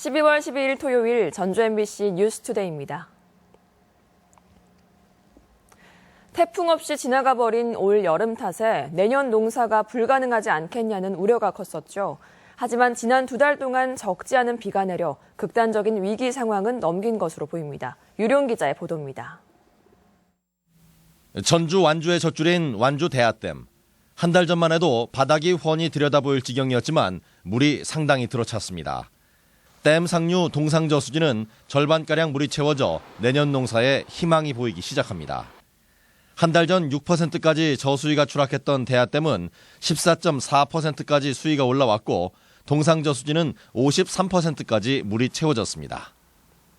12월 12일 토요일 전주 MBC 뉴스투데이입니다. 태풍 없이 지나가 버린 올 여름 탓에 내년 농사가 불가능하지 않겠냐는 우려가 컸었죠. 하지만 지난 2달 동안 적지 않은 비가 내려 극단적인 위기 상황은 넘긴 것으로 보입니다. 유룡 기자의 보도입니다. 전주 완주의 젖줄인 완주 대하댐. 한 달 전만 해도 바닥이 훤히 들여다보일 지경이었지만 물이 상당히 들어찼습니다. 댐 상류 동상저수지는 절반가량 물이 채워져 내년 농사에 희망이 보이기 시작합니다. 한 달 전 6%까지 저수위가 추락했던 대하댐은 14.4%까지 수위가 올라왔고 동상저수지는 53%까지 물이 채워졌습니다.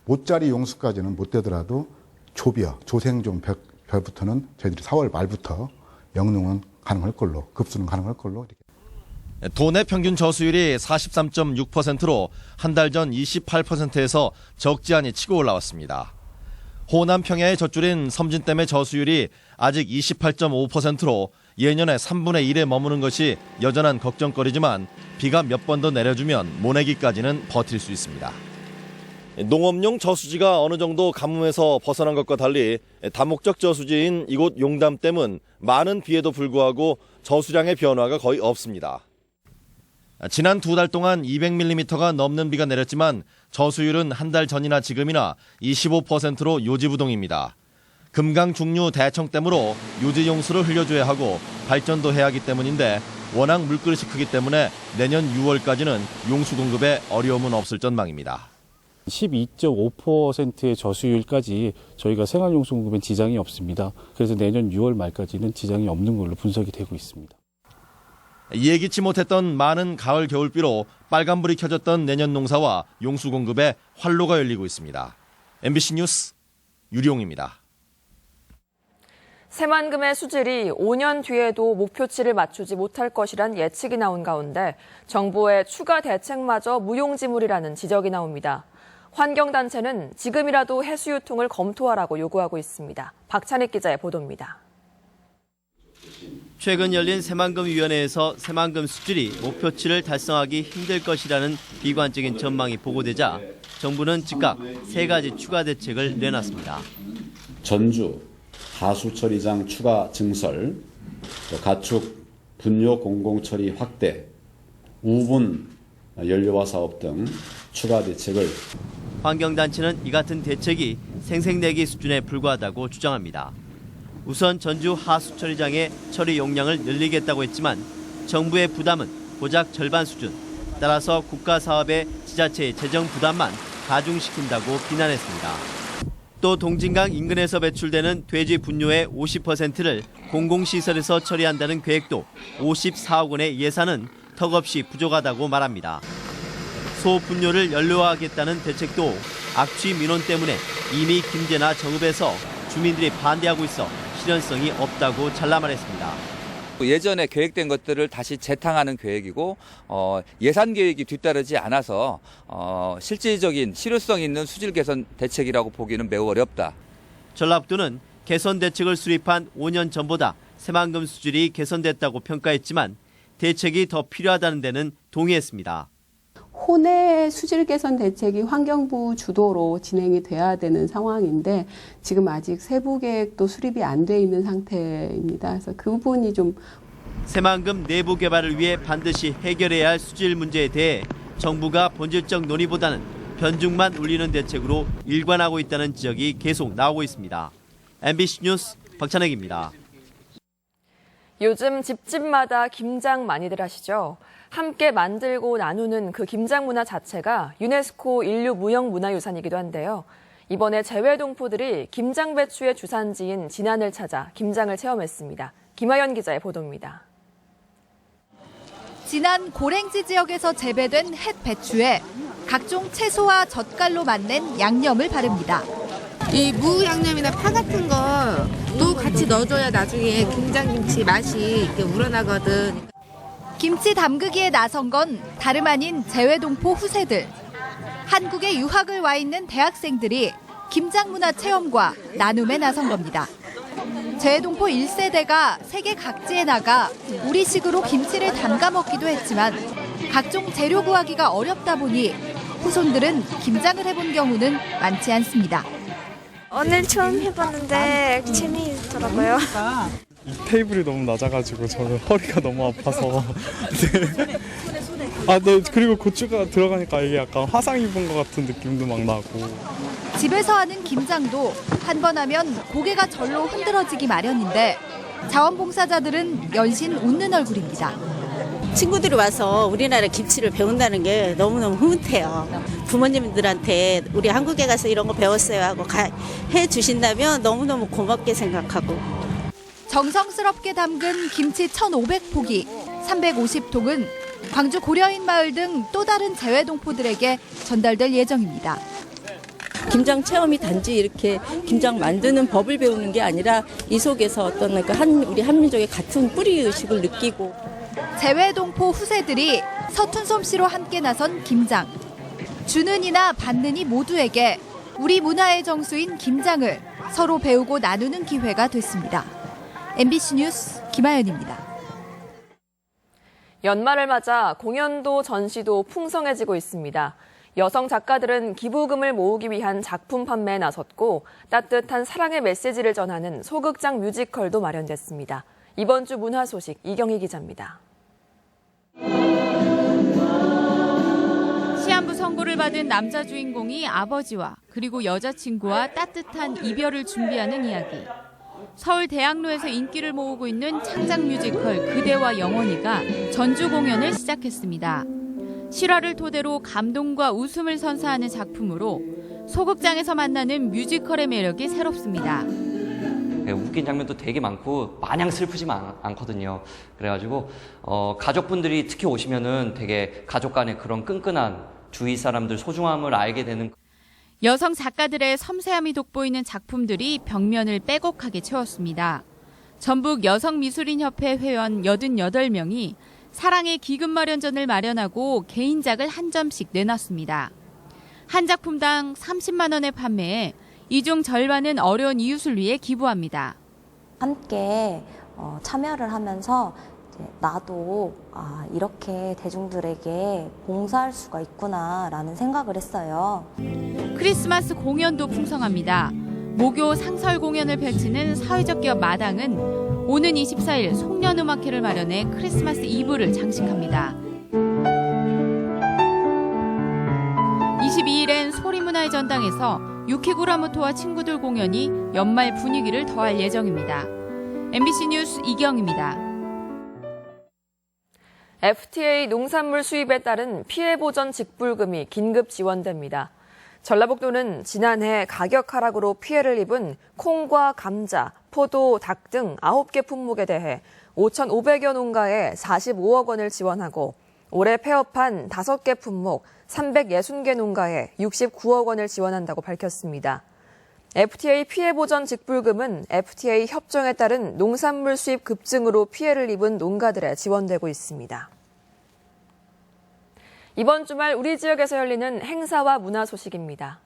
모짜리 용수까지는 못 되더라도 조비어, 조생종 벼부터는 저희들이 4월 말부터 영농은 가능할 걸로, 급수는 가능할 걸로. 도내 평균 저수율이 43.6%로 한 달 전 28%에서 적지 않이 치고 올라왔습니다. 호남 평야의 젖줄인 섬진댐의 저수율이 아직 28.5%로 예년의 3분의 1에 머무는 것이 여전한 걱정거리지만 비가 몇 번 더 내려주면 모내기까지는 버틸 수 있습니다. 농업용 저수지가 어느 정도 가뭄에서 벗어난 것과 달리 다목적 저수지인 이곳 용담댐은 많은 비에도 불구하고 저수량의 변화가 거의 없습니다. 지난 2달 동안 200mm가 넘는 비가 내렸지만 저수율은 한 달 전이나 지금이나 25%로 요지부동입니다. 금강 중류 대청댐으로 요지용수를 흘려줘야 하고 발전도 해야 하기 때문인데 워낙 물그릇이 크기 때문에 내년 6월까지는 용수 공급에 어려움은 없을 전망입니다. 12.5%의 저수율까지 저희가 생활용수 공급엔 지장이 없습니다. 그래서 내년 6월 말까지는 지장이 없는 걸로 분석이 되고 있습니다. 예기치 못했던 많은 가을 겨울비로 빨간불이 켜졌던 내년 농사와 용수 공급에 활로가 열리고 있습니다. MBC 뉴스 유룡입니다. 새만금의 수질이 5년 뒤에도 목표치를 맞추지 못할 것이란 예측이 나온 가운데 정부의 추가 대책마저 무용지물이라는 지적이 나옵니다. 환경단체는 지금이라도 해수 유통을 검토하라고 요구하고 있습니다. 박찬익 기자의 보도입니다. 최근 열린 새만금위원회에서 새만금 수질이 목표치를 달성하기 힘들 것이라는 비관적인 전망이 보고되자 정부는 즉각 3가지 추가 대책을 내놨습니다. 전주 하수처리장 추가 증설, 가축 분뇨 공공처리 확대, 우분 연료화 사업 등 추가 대책을. 환경단체는 이 같은 대책이 생색내기 수준에 불과하다고 주장합니다. 우선 전주 하수처리장의 처리 용량을 늘리겠다고 했지만 정부의 부담은 고작 절반 수준. 따라서 국가 사업의 지자체의 재정 부담만 가중시킨다고 비난했습니다. 또 동진강 인근에서 배출되는 돼지 분뇨의 50%를 공공시설에서 처리한다는 계획도 54억 원의 예산은 턱없이 부족하다고 말합니다. 소 분뇨를 연료화하겠다는 대책도 악취 민원 때문에 이미 김제나 정읍에서 주민들이 반대하고 있어 실현성이 없다고 잘라 말했습니다. 예전에 계획된 것들을 다시 재탕하는 계획이고 예산 계획이 뒤따르지 않아서 실질적인 실효성 있는 수질 개선 대책이라고 보기는 매우 어렵다. 전라북도는 개선 대책을 수립한 5년 전보다 새만금 수질이 개선됐다고 평가했지만 대책이 더 필요하다는 데는 동의했습니다. 혼의 수질 개선 대책이 환경부 주도로 진행이 돼야 되는 상황인데 지금 아직 세부 계획도 수립이 안 돼 있는 상태입니다. 그래서 그 부분이 좀. 새만금 내부 개발을 위해 반드시 해결해야 할 수질 문제에 대해 정부가 본질적 논의보다는 변죽만 울리는 대책으로 일관하고 있다는 지적이 계속 나오고 있습니다. MBC 뉴스 박찬혁입니다. 요즘 집집마다 김장 많이들 하시죠? 함께 만들고 나누는 그 김장 문화 자체가 유네스코 인류 무형문화유산이기도 한데요. 이번에 재외동포들이 김장 배추의 주산지인 진안을 찾아 김장을 체험했습니다. 김하연 기자의 보도입니다. 진안 고랭지 지역에서 재배된 햇 배추에 각종 채소와 젓갈로 만든 양념을 바릅니다. 이 무 양념이나 파 같은 거도 같이 넣어줘야 나중에 김장김치 맛이 이렇게 우러나거든. 김치 담그기에 나선 건 다름 아닌 재외동포 후세들. 한국에 유학을 와 있는 대학생들이 김장 문화 체험과 나눔에 나선 겁니다. 재외동포 1세대가 세계 각지에 나가 우리식으로 김치를 담가 먹기도 했지만 각종 재료 구하기가 어렵다 보니 후손들은 김장을 해본 경우는 많지 않습니다. 오늘 처음 해봤는데 재미있더라고요. 테이블이 너무 낮아가지고 저는 허리가 너무 아파서 네. 네. 그리고 고추가 들어가니까 이게 약간 화상 입은 것 같은 느낌도 막 나고. 집에서 하는 김장도 한 번 하면 고개가 절로 흔들어지기 마련인데 자원봉사자들은 연신 웃는 얼굴입니다. 친구들이 와서 우리나라 김치를 배운다는 게 너무너무 흐뭇해요. 부모님들한테 우리 한국에 가서 이런 거 배웠어요 하고 해주신다면 너무너무 고맙게 생각하고. 정성스럽게 담근 김치 1,500포기, 350통은 광주 고려인 마을 등 또 다른 재외동포들에게 전달될 예정입니다. 김장 체험이 단지 이렇게 김장 만드는 법을 배우는 게 아니라 이 속에서 어떤 우리 한민족의 같은 뿌리 의식을 느끼고. 재외동포 후세들이 서툰 솜씨로 함께 나선 김장. 주는 이나 받는 이 모두에게 우리 문화의 정수인 김장을 서로 배우고 나누는 기회가 됐습니다. MBC 뉴스 김아연입니다. 연말을 맞아 공연도 전시도 풍성해지고 있습니다. 여성 작가들은 기부금을 모으기 위한 작품 판매에 나섰고 따뜻한 사랑의 메시지를 전하는 소극장 뮤지컬도 마련됐습니다. 이번 주 문화 소식 이경희 기자입니다. 시한부 선고를 받은 남자 주인공이 아버지와 그리고 여자친구와 따뜻한 이별을 준비하는 이야기. 서울 대학로에서 인기를 모으고 있는 창작 뮤지컬 그대와 영원히가 전주 공연을 시작했습니다. 실화를 토대로 감동과 웃음을 선사하는 작품으로 소극장에서 만나는 뮤지컬의 매력이 새롭습니다. 웃긴 장면도 되게 많고 마냥 슬프지만 않거든요. 그래가지고 가족분들이 특히 오시면은 되게 가족 간의 그런 끈끈한 주위 사람들 소중함을 알게 되는. 여성 작가들의 섬세함이 돋보이는 작품들이 벽면을 빼곡하게 채웠습니다. 전북 여성미술인협회 회원 88명이 사랑의 기금 마련전을 마련하고 개인작을 한 점씩 내놨습니다. 한 작품당 30만 원에 판매해 이 중 절반은 어려운 이웃을 위해 기부합니다. 함께 참여를 하면서 나도 이렇게 대중들에게 봉사할 수가 있구나라는 생각을 했어요. 크리스마스 공연도 풍성합니다. 모교 상설 공연을 펼치는 사회적 기업 마당은 오는 24일 송년음악회를 마련해 크리스마스 이브를 장식합니다. 22일엔 소리문화의 전당에서 유키구라모토와 친구들 공연이 연말 분위기를 더할 예정입니다. MBC 뉴스 이경입니다. FTA 농산물 수입에 따른 피해 보전 직불금이 긴급 지원됩니다. 전라북도는 지난해 가격 하락으로 피해를 입은 콩과 감자, 포도, 닭 등 9개 품목에 대해 5,500여 농가에 45억 원을 지원하고 올해 폐업한 5개 품목 360개 농가에 69억 원을 지원한다고 밝혔습니다. FTA 피해 보전 직불금은 FTA 협정에 따른 농산물 수입 급증으로 피해를 입은 농가들에 지원되고 있습니다. 이번 주말 우리 지역에서 열리는 행사와 문화 소식입니다.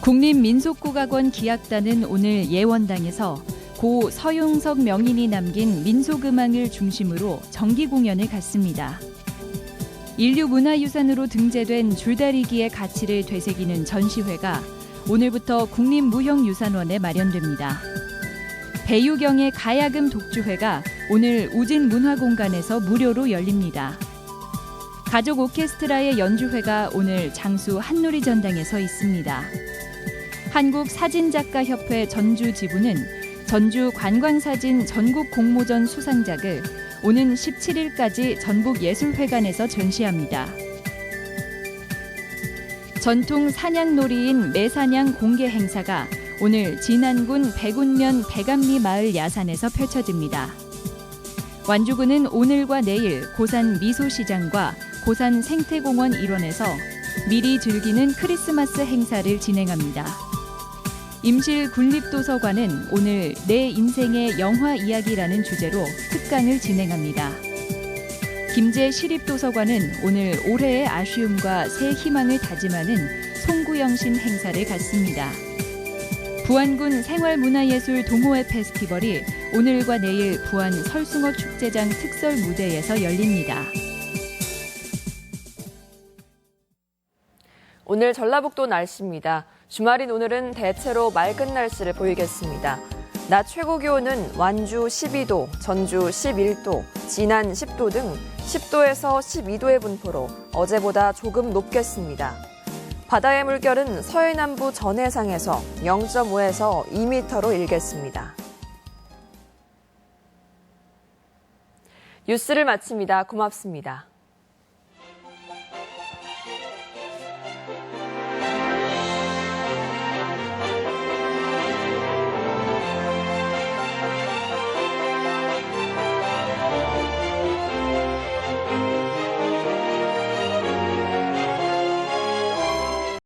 국립민속국악원 기악단은 오늘 예원당에서 고 서용석 명인이 남긴 민속음악을 중심으로 정기 공연을 갖습니다. 인류문화유산으로 등재된 줄다리기의 가치를 되새기는 전시회가 오늘부터 국립무형유산원에 마련됩니다. 배유경의 가야금 독주회가 오늘 우진문화공간에서 무료로 열립니다. 가족 오케스트라의 연주회가 오늘 장수 한누리전당에서 있습니다. 한국사진작가협회 전주지부는 전주 관광사진 전국공모전 수상작을 오는 17일까지 전북예술회관에서 전시합니다. 전통 사냥놀이인 매사냥 공개 행사가 오늘 진안군 백운면 백암리 마을 야산에서 펼쳐집니다. 완주군은 오늘과 내일 고산 미소시장과 고산 생태공원 일원에서 미리 즐기는 크리스마스 행사를 진행합니다. 임실 군립도서관은 오늘 내 인생의 영화 이야기라는 주제로 특강을 진행합니다. 김제 시립도서관은 오늘 올해의 아쉬움과 새 희망을 다짐하는 송구영신 행사를 갖습니다. 부안군 생활문화예술 동호회 페스티벌이 오늘과 내일 부안 설숭어 축제장 특설 무대에서 열립니다. 오늘 전라북도 날씨입니다. 주말인 오늘은 대체로 맑은 날씨를 보이겠습니다. 낮 최고 기온은 완주 12도, 전주 11도, 진안 10도 등 10도에서 12도의 분포로 어제보다 조금 높겠습니다. 바다의 물결은 서해남부 전해상에서 0.5에서 2m로 일겠습니다. 뉴스를 마칩니다. 고맙습니다.